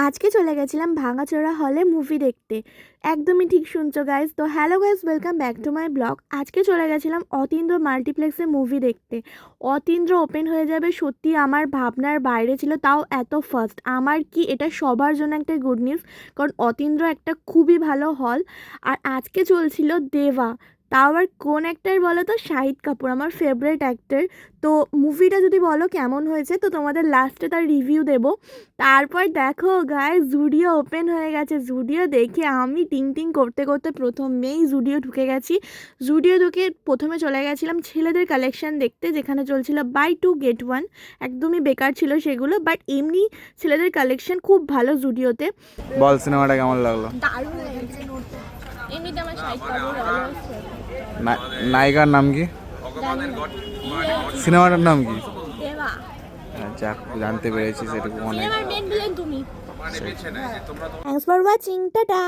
আজকে চলে গেছিলাম ভাঙাচোরা হলে মুভি দেখতে। একদমই ঠিক শুনছো গাইজ। তো hello guys, welcome back to my blog. আজকে চলে গেছিলাম অতীন্দ্র মাল্টিপ্লেক্সে মুভি দেখতে। অতীন্দ্র ওপেন হয়ে যাবে সত্যি আমার ভাবনার বাইরে ছিল, তাও এত ফার্স্ট। আমার কি এটা সবার জন্য একটা গুড নিউজ, কারণ অতীন্দ্র একটা খুবই ভালো হল। আর আজকে চলছিল দেবা, তাও আর কোন অ্যাক্টর বলো তো? শাহিদ কাপুর, আমার ফেভারিট অ্যাক্টর। তো মুভিটা যদি বলো কেমন হয়েছে, তো তোমাদের লাস্টে তার রিভিউ দেবো। তারপর দেখো গায়ে জুডিও ওপেন হয়ে গেছে। জুডিও দেখে আমি টিং টিং করতে করতে প্রথমেই জুডিও ঢুকে গেছি। জুডিও ঢুকে প্রথমে চলে গেছিলাম ছেলেদের কালেকশন দেখতে, যেখানে চলছিল বাই 2 get 1। একদমই বেকার ছিল সেগুলো, বাট এমনি ছেলেদের কালেকশন খুব ভালো জুডিওতে। বল সিনেমাটা কেমন লাগলো? দারুণ লেগেছে। এমনিতে আমার শাহিদ কাপুর ভালো আছে। নায়িকার নাম কি? সিনেমাটার নাম কি? দেবা। যাক, জানতে পেরেছি সেটুকু অনেক। সিনেমার মেন ভিলেন তুমি। Thanks for watching, tata.